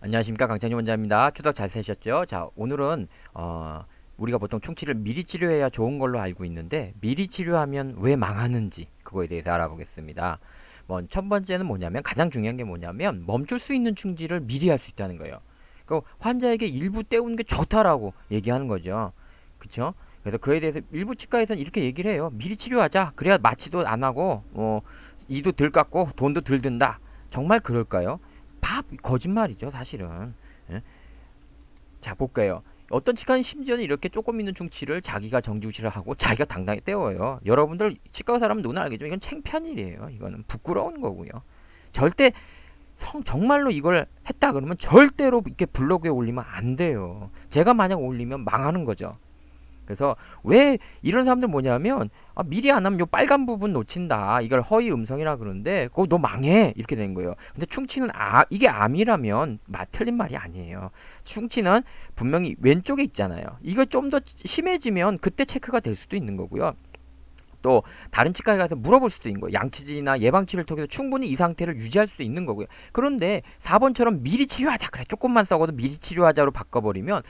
안녕하십니까, 강찬희 원장입니다. 추석 잘 세셨죠? 자, 오늘은 우리가 보통 충치를 미리 치료해야 좋은 걸로 알고 있는데 미리 치료하면 왜 망하는지 그거에 대해서 알아보겠습니다. 첫 번째는 뭐냐면, 가장 중요한 게 뭐냐면 멈출 수 있는 충치를 미리 할 수 있다는 거예요. 그 환자에게 일부 때우는 게 좋다라고 얘기하는 거죠. 그쵸? 그래서 그에 대해서 일부 치과에서는 이렇게 얘기를 해요. 미리 치료하자. 그래야 마취도 안 하고 이도 덜 깎고 돈도 덜 든다. 정말 그럴까요? 거짓말이죠, 사실은. 예? 자, 볼까요? 어떤 치과는 심지어는 이렇게 조금 있는 충치를 자기가 정지우시를 하고 자기가 당당히 때워요. 여러분들 치과 의사 사람은 누나 알겠죠? 이건 창피한 일이에요. 이거는 부끄러운 거고요. 절대 정말로 이걸 했다 그러면 절대로 이렇게 블로그에 올리면 안 돼요. 제가 만약 올리면 망하는 거죠. 그래서 왜 이런 사람들 뭐냐면, 미리 안 하면 요 빨간 부분 놓친다, 이걸 허위 음성이라 그러는데 그거 너 망해 이렇게 된 거예요. 근데 충치는 이게 암이라면 틀린 말이 아니에요. 충치는 분명히 왼쪽에 있잖아요. 이거 좀 더 심해지면 그때 체크가 될 수도 있는 거고요. 또 다른 치과에 가서 물어볼 수도 있는 거예요. 양치질이나 예방치료를 통해서 충분히 이 상태를 유지할 수도 있는 거고요. 그런데 4번처럼 미리 치료하자, 그래 조금만 썩어도 미리 치료하자로 바꿔버리면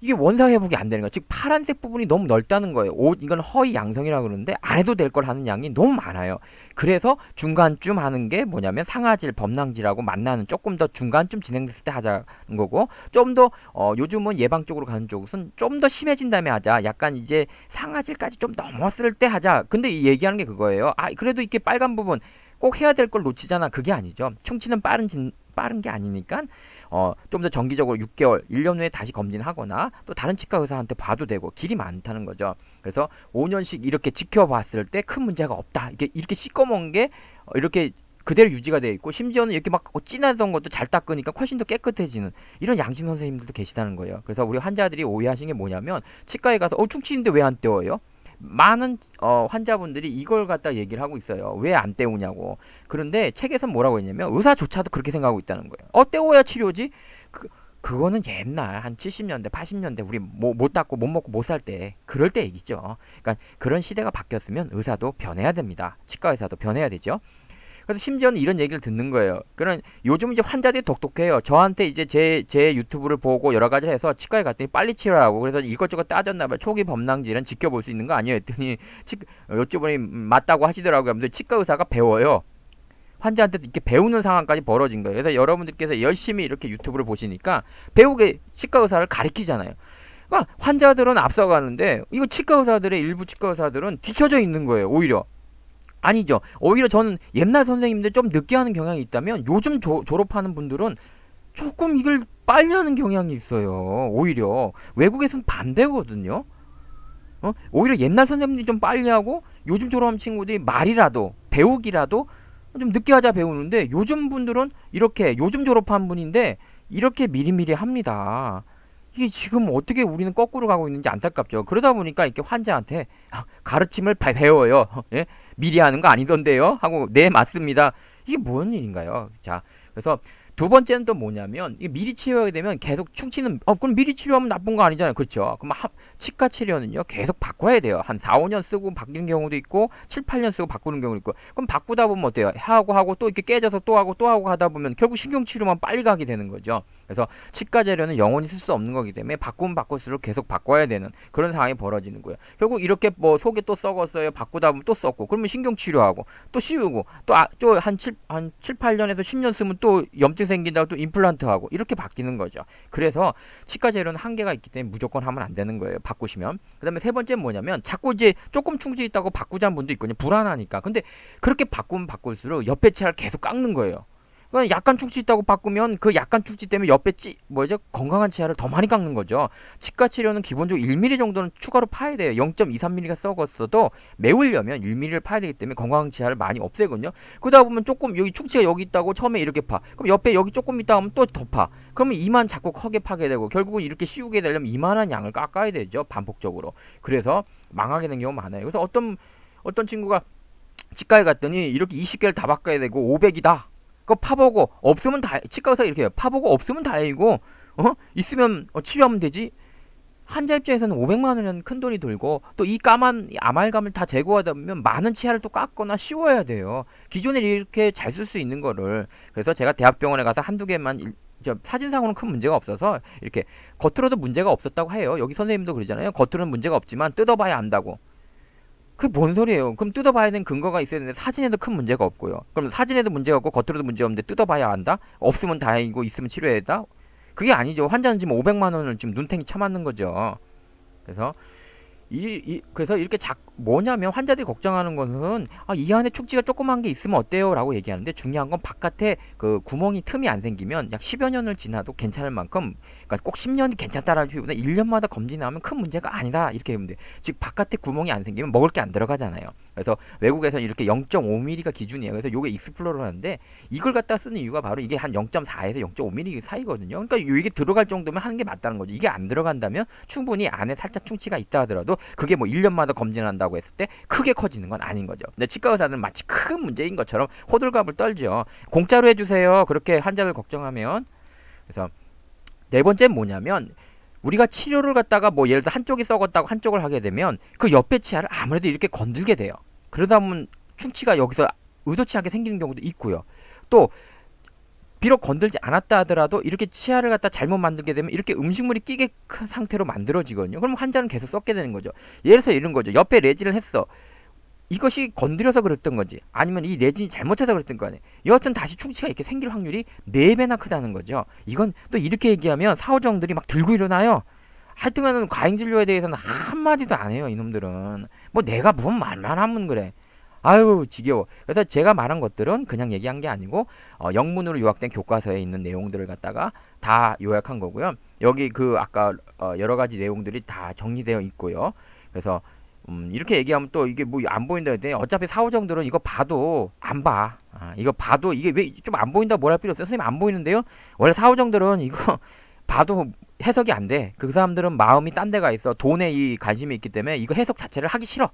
이게 원상 회복이 안 되는 거야. 즉 파란색 부분이 너무 넓다는 거예요. 이건 허위 양성이라 그러는데 안 해도 될 걸 하는 양이 너무 많아요. 그래서 중간쯤 하는 게 뭐냐면, 상아질, 범랑질하고 만나는 조금 더 중간쯤 진행됐을 때 하자는 거고, 좀 더 요즘은 예방 쪽으로 가는 쪽은 좀 더 심해진 다음에 하자. 약간 이제 상아질까지 좀 넘었을 때 하자. 근데 이 얘기하는 게 그거예요. 그래도 이렇게 빨간 부분 꼭 해야 될 걸 놓치잖아. 그게 아니죠. 충치는 빠른 게 아니니까 좀 더 정기적으로 6개월, 1년 후에 다시 검진하거나 또 다른 치과 의사한테 봐도 되고, 길이 많다는 거죠. 그래서 5년씩 이렇게 지켜봤을 때 큰 문제가 없다. 이렇게 시꺼먼 게 이렇게 그대로 유지가 되어 있고, 심지어는 이렇게 막 진하던 것도 잘 닦으니까 훨씬 더 깨끗해지는 이런 양심 선생님들도 계시다는 거예요. 그래서 우리 환자들이 오해하시는 게 뭐냐면, 치과에 가서 충치인데 왜 안 떼워요? 많은 환자분들이 이걸 갖다 얘기를 하고 있어요. 왜 안 때우냐고. 그런데 책에서 뭐라고 했냐면, 의사조차도 그렇게 생각하고 있다는 거예요. 때워야 치료지? 그거는 옛날 한 70년대 80년대 우리 못 닦고 못 먹고 못 살 때, 그럴 때 얘기죠. 그러니까 그런 시대가 바뀌었으면 의사도 변해야 됩니다. 치과 의사도 변해야 되죠. 그래서 심지어는 이런 얘기를 듣는 거예요. 요즘 이제 환자들이 독특해요. 저한테 이제 제 유튜브를 보고 여러 가지를 해서 치과에 갔더니 빨리 치료하고, 그래서 이것저것 따졌나봐요. 초기 범랑질은 지켜볼 수 있는 거 아니에요? 했더니 여쭤보니 맞다고 하시더라고요. 근데 치과 의사가 배워요. 환자한테도 이렇게 배우는 상황까지 벌어진 거예요. 그래서 여러분들께서 열심히 이렇게 유튜브를 보시니까 배우게 치과 의사를 가르치잖아요. 그러니까 환자들은 앞서가는데, 이거 치과 의사들의 일부 치과 의사들은 뒤쳐져 있는 거예요, 오히려. 아니죠. 오히려 저는 옛날 선생님들 좀 늦게 하는 경향이 있다면, 요즘 졸업하는 분들은 조금 이걸 빨리 하는 경향이 있어요. 오히려 외국에서는 반대거든요. 오히려 옛날 선생님들이 좀 빨리 하고, 요즘 졸업한 친구들이 말이라도 배우기라도 좀 늦게 하자 배우는데, 요즘 분들은 이렇게 요즘 졸업한 분인데 이렇게 미리미리 합니다. 이게 지금 어떻게 우리는 거꾸로 가고 있는지 안타깝죠. 그러다 보니까 이렇게 환자한테 가르침을 배워요. 예? 미리 하는 거 아니던데요? 하고, 네, 맞습니다. 이게 뭔 일인가요? 자, 그래서 두 번째는 또 뭐냐면, 이게 미리 치료하게 되면 계속 충치는, 그럼 미리 치료하면 나쁜 거 아니잖아요. 그렇죠? 그럼 치과 치료는요, 계속 바꿔야 돼요. 한 4, 5년 쓰고 바뀌는 경우도 있고, 7, 8년 쓰고 바꾸는 경우도 있고. 그럼 바꾸다 보면 어때요? 하고 또 이렇게 깨져서 또 하고 하다 보면 결국 신경치료만 빨리 가게 되는 거죠. 그래서 치과 재료는 영원히 쓸 수 없는 거기 때문에 바꾸면 바꿀수록 계속 바꿔야 되는 그런 상황이 벌어지는 거예요. 결국 이렇게 속에 또 썩었어요. 바꾸다 보면 또 썩고, 그러면 신경치료하고 또 씌우고, 또 한 7, 8년에서 10년 쓰면 또 염증 생긴다고 또 임플란트 하고, 이렇게 바뀌는 거죠. 그래서 치과 재료는 한계가 있기 때문에 무조건 하면 안 되는 거예요, 바꾸시면. 그 다음에 세 번째는 뭐냐면, 자꾸 이제 조금 충치 있다고 바꾸자는 분도 있거든요. 불안하니까. 근데 그렇게 바꾸면 바꿀수록 옆에 치아를 계속 깎는 거예요. 그러니까 약간 충치 있다고 바꾸면 그 약간 충치 때문에 옆에 건강한 치아를 더 많이 깎는 거죠. 치과 치료는 기본적으로 1mm 정도는 추가로 파야 돼요. 0.2, 3mm가 썩었어도 메우려면 1mm를 파야 되기 때문에 건강한 치아를 많이 없애거든요. 그러다 보면 조금 여기 충치가 여기 있다고 처음에 이렇게 파. 그럼 옆에 여기 조금 있다 하면 또 더 파. 그러면 이만 자꾸 크게 파게 되고, 결국은 이렇게 씌우게 되려면 이만한 양을 깎아야 되죠, 반복적으로. 그래서 망하게 된 경우 많아요. 그래서 어떤 친구가 치과에 갔더니 이렇게 20개를 다 바꿔야 되고 500이다. 그거 파보고 없으면 치과 의사 이렇게 해요. 파보고 없으면 다행이고, 있으면 치료하면 되지. 환자 입장에서는 500만 원이면 큰 돈이 들고, 또 이 까만 아말감을 다 제거하다 보면 많은 치아를 또 깎거나 씌워야 돼요. 기존에 이렇게 잘 쓸 수 있는 거를. 그래서 제가 대학병원에 가서 한두 개만 사진상으로는 큰 문제가 없어서 이렇게 겉으로도 문제가 없었다고 해요. 여기 선생님도 그러잖아요. 겉으로는 문제가 없지만 뜯어봐야 안다고. 그게 뭔 소리예요? 그럼 뜯어봐야 되는 근거가 있어야 되는데 사진에도 큰 문제가 없고요. 그럼 사진에도 문제가 없고 겉으로도 문제 없는데 뜯어봐야 안다? 없으면 다행이고 있으면 치료해야 한다? 그게 아니죠. 환자는 지금 500만 원을 지금 눈탱이 쳐맞는 거죠. 그래서 그래서 이렇게 뭐냐면 환자들이 걱정하는 것은 이 안에 축지가 조그만 게 있으면 어때요? 라고 얘기하는데 중요한 건 바깥에 그 구멍이 틈이 안 생기면 약 10여 년을 지나도 괜찮을 만큼 그러니까 꼭 10년이 괜찮다라는 표현보다 1년마다 검진하면 큰 문제가 아니다 이렇게 보면 돼. 즉 바깥에 구멍이 안 생기면 먹을 게 안 들어가잖아요. 그래서 외국에서는 이렇게 0.5mm가 기준이에요. 그래서 요게 익스플로러라는데 이걸 갖다 쓰는 이유가 바로 이게 한 0.4에서 0.5mm 사이거든요. 그러니까 이게 들어갈 정도면 하는 게 맞다는 거죠. 이게 안 들어간다면 충분히 안에 살짝 충치가 있다 하더라도 그게 뭐 1년마다 검진한다고 했을 때 크게 커지는 건 아닌 거죠. 근데 치과 의사들은 마치 큰 문제인 것처럼 호들갑을 떨죠. 공짜로 해주세요. 그렇게 환자를 걱정하면. 그래서 네 번째는 뭐냐면 우리가 치료를 갖다가 뭐 예를 들어 한쪽이 썩었다고 한쪽을 하게 되면 그 옆에 치아를 아무래도 이렇게 건들게 돼요. 그러다 보면 충치가 여기서 의도치 않게 생기는 경우도 있고요. 또 비록 건들지 않았다 하더라도 이렇게 치아를 갖다 잘못 만들게 되면 이렇게 음식물이 끼게 큰 상태로 만들어지거든요. 그럼 환자는 계속 썩게 되는 거죠. 예를 들어서 이런 거죠. 옆에 레진을 했어. 이것이 건드려서 그랬던 건지 아니면 이 레진이 잘못해서 그랬던 거 아니에요. 여하튼 다시 충치가 이렇게 생길 확률이 4배나 크다는 거죠. 이건 또 이렇게 얘기하면 사후정들이 막 들고 일어나요. 하여튼간은 과잉진료에 대해서는 한마디도 안 해요. 이놈들은. 뭐 내가 뭔 말만 하면 그래. 아유 지겨워. 그래서 제가 말한 것들은 그냥 얘기한 게 아니고 영문으로 요약된 교과서에 있는 내용들을 갖다가 다 요약한 거고요. 여기 그 아까 여러 가지 내용들이 다 정리되어 있고요. 그래서 이렇게 얘기하면 또 이게 뭐 안 보인다 했더니 어차피 사후정들은 이거 봐도 안 봐. 이거 봐도 이게 왜 좀 안 보인다 뭘 할 필요 없어요. 선생님 안 보이는데요? 원래 사후정들은 이거 봐도 해석이 안 돼. 그 사람들은 마음이 딴 데가 있어. 돈에 이 관심이 있기 때문에 이거 해석 자체를 하기 싫어.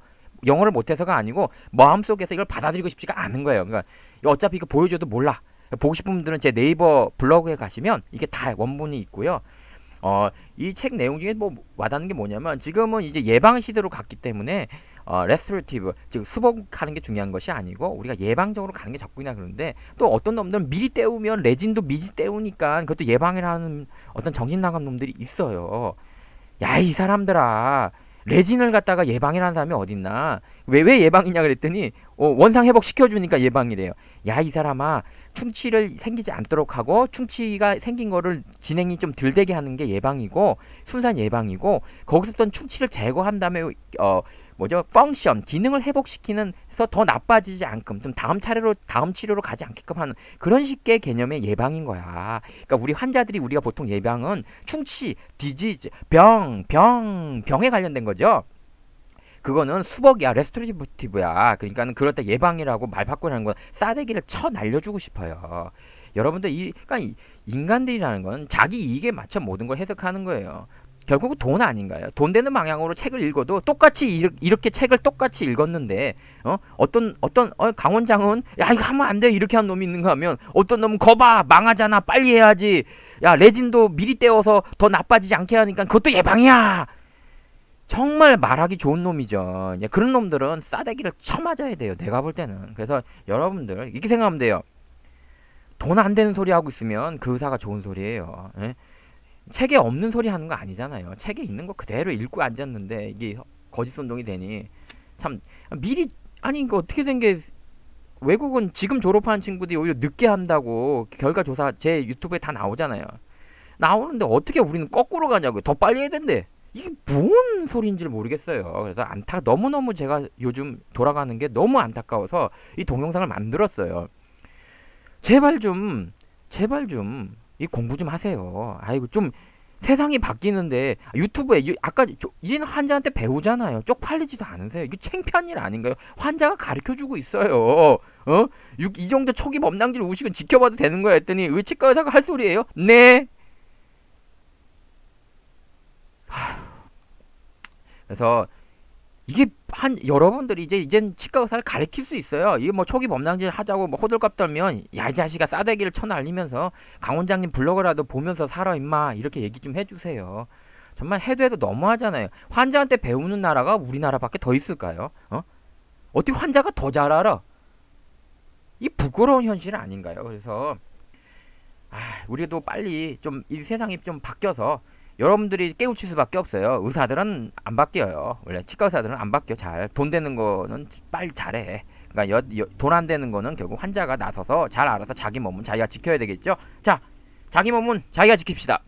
영어를 못해서가 아니고 마음속에서 이걸 받아들이고 싶지가 않은 거예요. 그러니까 어차피 이거 보여줘도 몰라. 보고 싶은 분들은 제 네이버 블로그에 가시면 이게 다 원문이 있고요. 이 책 내용 중에 뭐 와닿는 게 뭐냐면 지금은 이제 예방 시대로 갔기 때문에 레스토레이티브 즉 수복하는 게 중요한 것이 아니고 우리가 예방적으로 가는 게 적군이나 그러는데 또 어떤 놈들은 미리 때우면 레진도 미리 때우니까 그것도 예방이라는 어떤 정신 나간 놈들이 있어요. 야 이 사람들아 레진을 갖다가 예방이라는 사람이 어딨나? 왜 예방이냐 그랬더니 원상 회복 시켜주니까 예방이래요. 야 이 사람아 충치를 생기지 않도록 하고 충치가 생긴 거를 진행이 좀 덜 되게 하는 게 예방이고 순수한 예방이고 거기서부터 충치를 제거한 다음에 펑션 기능을 회복시키는 해서 더 나빠지지 않게끔 좀 다음 치료로 가지 않게끔 하는 그런 식의 개념의 예방인 거야. 그러니까 우리 환자들이 우리가 보통 예방은 충치, 디지즈, 병에 관련된 거죠. 그거는 수복이야, 레스토레이티브야. 그러니까는 그럴 때 예방이라고 말 바꾸라는 건 싸대기를 쳐 날려주고 싶어요. 여러분들 그러니까 인간들이라는 건 자기 이익에 맞춰 모든 걸 해석하는 거예요. 결국 돈 아닌가요? 돈 되는 방향으로 책을 읽어도 똑같이 이렇게 책을 똑같이 읽었는데 어떤 강원장은 야 이거 하면 안 돼 이렇게 한 놈이 있는가 하면 어떤 놈은 거봐 망하잖아 빨리 해야지 야 레진도 미리 떼어서 더 나빠지지 않게 하니까 그것도 예방이야. 정말 말하기 좋은 놈이죠. 그런 놈들은 싸대기를 쳐맞아야 돼요. 내가 볼 때는. 그래서 여러분들 이렇게 생각하면 돼요. 돈 안 되는 소리 하고 있으면 그 의사가 좋은 소리예요. 예? 책에 없는 소리 하는 거 아니잖아요. 책에 있는 거 그대로 읽고 앉았는데 이게 거짓 선동이 되니 참 미리 아니 이거 어떻게 된 게 외국은 지금 졸업하는 친구들이 오히려 늦게 한다고 결과 조사 제 유튜브에 다 나오잖아요. 나오는데 어떻게 우리는 거꾸로 가냐고요. 더 빨리 해야 된대. 이게 뭔 소리인지를 모르겠어요. 그래서 너무너무 제가 요즘 돌아가는 게 너무 안타까워서 이 동영상을 만들었어요. 제발 좀 이 공부 좀 하세요. 아이고 좀 세상이 바뀌는데 유튜브에 아까 이제는 환자한테 배우잖아요. 쪽팔리지도 않으세요. 이게 창피한 일 아닌가요? 환자가 가르쳐주고 있어요. 이 정도 초기 범당질 우식은 지켜봐도 되는 거야 했더니 의치과 의사가 할 소리예요? 네. 그래서 이게 여러분들이 이젠 치과 의사를 가르칠 수 있어요. 이게 뭐 초기 범당질 하자고 뭐 호들갑 떨면 야 이 자식아 싸대기를 쳐날리면서 강 원장님 블로그라도 보면서 살아 임마 이렇게 얘기 좀 해주세요. 정말 해도 너무하잖아요. 환자한테 배우는 나라가 우리나라밖에 더 있을까요? 어떻게 환자가 더 잘 알아? 이 부끄러운 현실 아닌가요? 그래서 우리도 빨리 좀 이 세상이 좀 바뀌어서 여러분들이 깨우칠 수밖에 없어요. 의사들은 안 바뀌어요. 원래 치과 의사들은 안 바뀌어. 잘 돈 되는 거는 빨리 잘해. 그러니까 돈 안 되는 거는 결국 환자가 나서서 잘 알아서 자기 몸은 자기가 지켜야 되겠죠. 자, 자기 몸은 자기가 지킵시다.